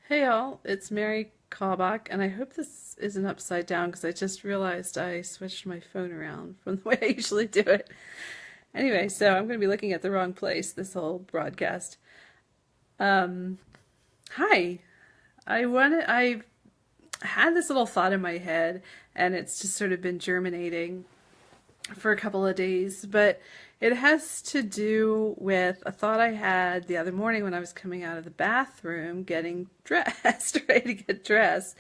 Hey all, it's Mary Callback, and I hope this isn't upside down because I just realized I switched my phone around from the way I usually do it. Anyway, so I'm going to be looking at the wrong place this whole broadcast. Um, Hi. I had this little thought in my head, and it's just sort of been germinating for a couple of days, but it has to do with a thought I had the other morning when I was coming out of the bathroom getting dressed, ready to get dressed,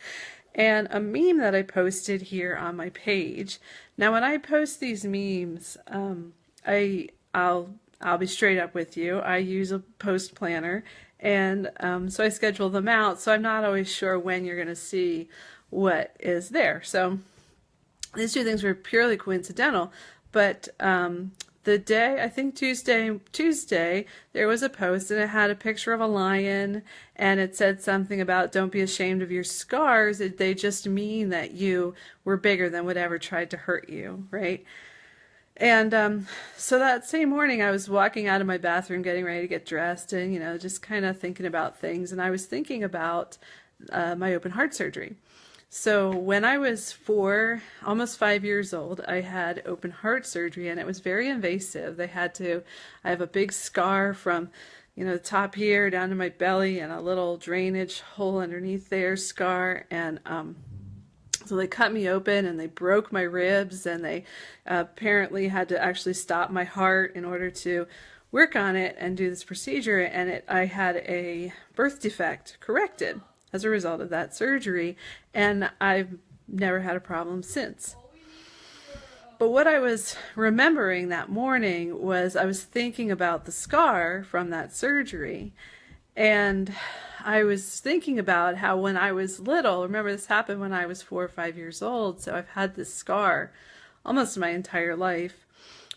and a meme that I posted here on my page. Now, when I post these memes, I'll be straight up with you. I use a post planner, and so I schedule them out. So I'm not always sure when you're going to see what is there. So these two things were purely coincidental, but the day, I think Tuesday, there was a post and it had a picture of a lion and it said something about don't be ashamed of your scars. They just mean that you were bigger than whatever tried to hurt you, right? And so that same morning, I was walking out of my bathroom, getting ready to get dressed, and just kind of thinking about things. And I was thinking about my open heart surgery. So when I was almost 5 years old, I had open heart surgery, and it was very invasive. I have a big scar from, the top here down to my belly, and a little drainage hole underneath there scar, and so they cut me open and they broke my ribs, and they apparently had to actually stop my heart in order to work on it and do this procedure. And I had a birth defect corrected as a result of that surgery, and I've never had a problem since. But what I was remembering that morning was I was thinking about the scar from that surgery, and I was thinking about how when I was little, remember this happened when I was 4 or 5 years old, so I've had this scar almost my entire life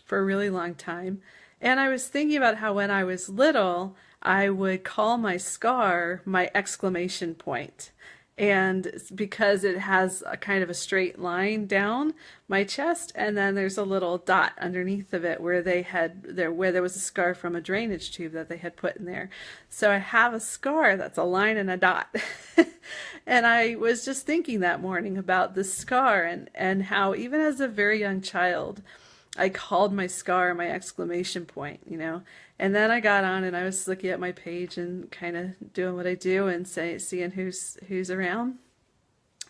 for a really long time. And I was thinking about how when I was little, I would call my scar my exclamation point. And because it has a kind of a straight line down my chest, and then there's a little dot underneath of it where where there was a scar from a drainage tube that they had put in there. So I have a scar that's a line and a dot. And I was just thinking that morning about the scar, and how even as a very young child, I called my scar my exclamation point, And then I got on and I was looking at my page and kind of doing what I do and seeing who's around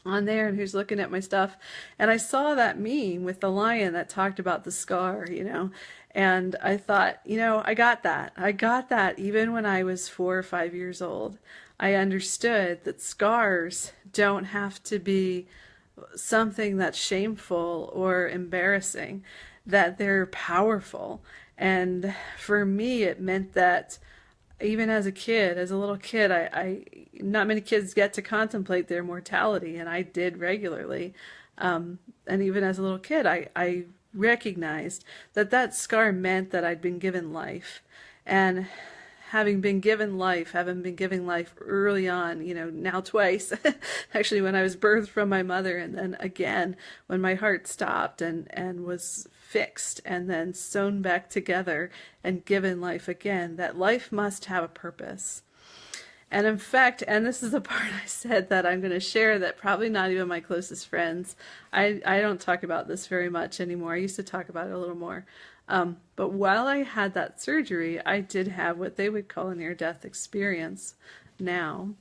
on there and who's looking at my stuff. And I saw that meme with the lion that talked about the scar, And I thought, I got that. I got that even when I was 4 or 5 years old. I understood that scars don't have to be something that's shameful or embarrassing, that they're powerful. And for me, it meant that even as a little kid, I not many kids get to contemplate their mortality, and I did regularly. And even as a little kid, I recognized that scar meant that I'd been given life. And having been given life early on, now twice, actually when I was birthed from my mother, and then again when my heart stopped and was fixed and then sewn back together and given life again, that life must have a purpose. And in fact, and this is the part I said that I'm going to share that probably not even my closest friends, I don't talk about this very much anymore. I used to talk about it a little more. But while I had that surgery, I did have what they would call a near-death experience now.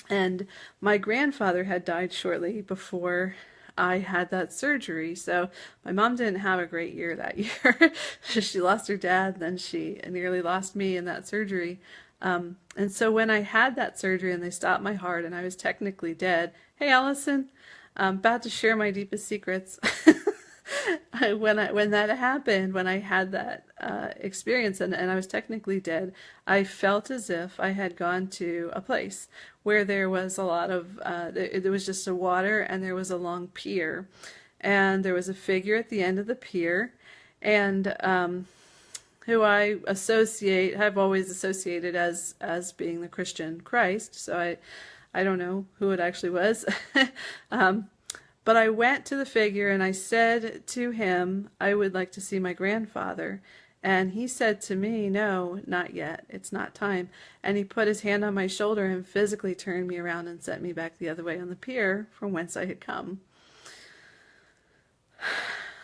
And my grandfather had died shortly before I had that surgery. So my mom didn't have a great year that year. She lost her dad, then she nearly lost me in that surgery. And so when I had that surgery and they stopped my heart and I was technically dead, hey Allison, I'm about to share my deepest secrets. When that happened, when I had that experience and I was technically dead, I felt as if I had gone to a place where there was a lot of, there was just a water and there was a long pier. And there was a figure at the end of the pier, and who I've always associated as being the Christian Christ. So I don't know who it actually was. But I went to the figure and I said to him, I would like to see my grandfather. And he said to me, no, not yet. It's not time. And he put his hand on my shoulder and physically turned me around and set me back the other way on the pier from whence I had come.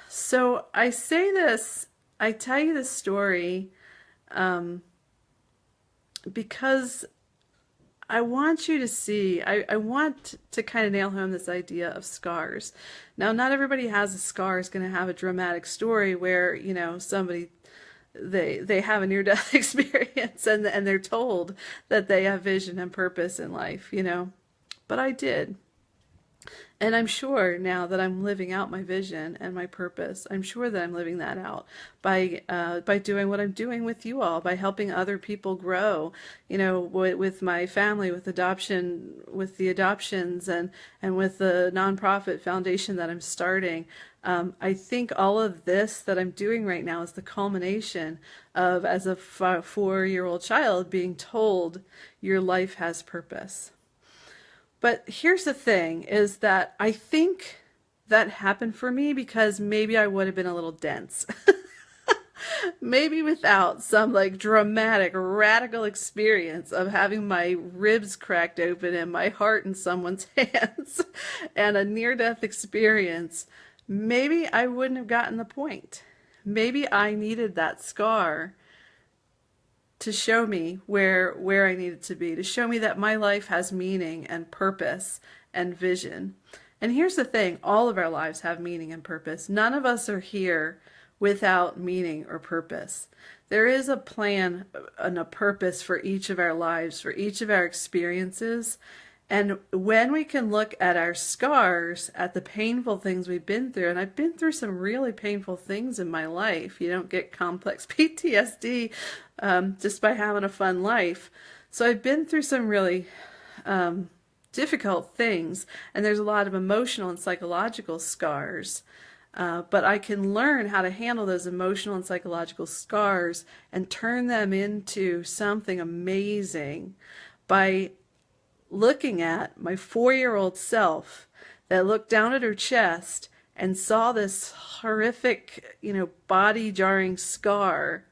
So I say this, I tell you this story because I want you to see, I want to kind of nail home this idea of scars. Now, not everybody has a scar is going to have a dramatic story where, you know, somebody, they have a near-death experience and they're told that they have vision and purpose in life, you know. But I did. And I'm sure now that I'm living out my vision and my purpose, I'm sure that I'm living that out by doing what I'm doing with you all, by helping other people grow, you know, with my family, with adoption, with the adoptions, and with the nonprofit foundation that I'm starting. I think all of this that I'm doing right now is the culmination of, as a 4-year-old child, being told your life has purpose. But here's the thing, is that I think that happened for me because maybe I would have been a little dense. Maybe without some like dramatic, radical experience of having my ribs cracked open and my heart in someone's hands and a near-death experience, maybe I wouldn't have gotten the point. Maybe I needed that scar to show me where I needed to be, to show me that my life has meaning and purpose and vision. And here's the thing, all of our lives have meaning and purpose. None of us are here without meaning or purpose. There is a plan and a purpose for each of our lives, for each of our experiences. And when we can look at our scars, at the painful things we've been through, and I've been through some really painful things in my life. You don't get complex PTSD just by having a fun life. So I've been through some really difficult things, and there's a lot of emotional and psychological scars. But I can learn how to handle those emotional and psychological scars and turn them into something amazing by looking at my 4-year-old self that looked down at her chest and saw this horrific, you know, body-jarring scar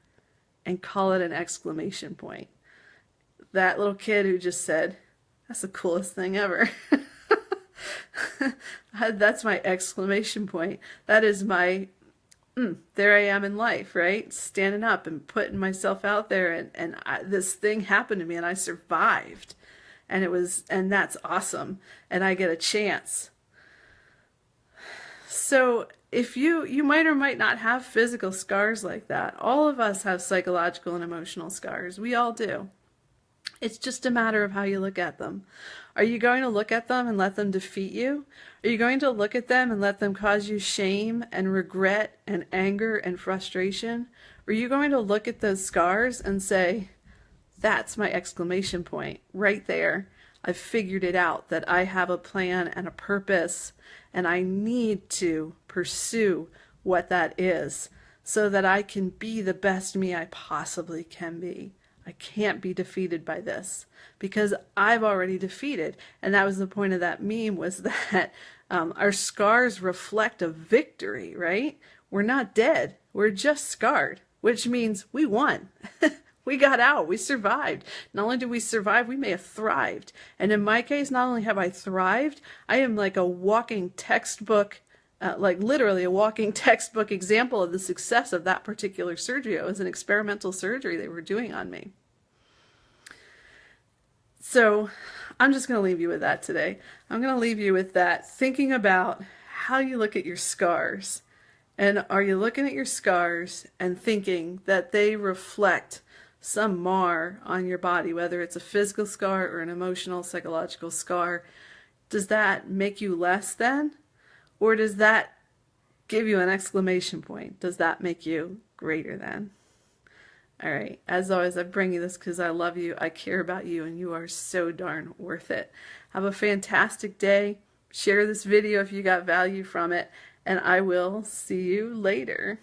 and call it an exclamation point. That little kid who just said, "That's the coolest thing ever." That's my exclamation point. That is my, there I am in life, right? Standing up and putting myself out there, and this thing happened to me and I survived. And that's awesome. And I get a chance. So if you might or might not have physical scars like that. All of us have psychological and emotional scars. We all do. It's just a matter of how you look at them. Are you going to look at them and let them defeat you? Are you going to look at them and let them cause you shame and regret and anger and frustration? Or are you going to look at those scars and say, that's my exclamation point right there. I've figured it out, that I have a plan and a purpose, and I need to pursue what that is so that I can be the best me I possibly can be. I can't be defeated by this because I've already defeated. And that was the point of that meme, was that our scars reflect a victory, right? We're not dead. We're just scarred, which means we won. We got out. We survived. Not only did we survive, we may have thrived. And in my case, not only have I thrived, I am like a walking textbook, like literally a walking textbook example of the success of that particular surgery. It was an experimental surgery they were doing on me. So I'm just going to leave you with that today. I'm going to leave you with that, thinking about how you look at your scars. And are you looking at your scars and thinking that they reflect some mar on your body, whether it's a physical scar or an emotional, psychological scar? Does that make you less than? Or does that give you an exclamation point? Does that make you greater than? All right, as always, I bring you this because I love you, I care about you, and you are so darn worth it. Have a fantastic day. Share this video if you got value from it, and I will see you later.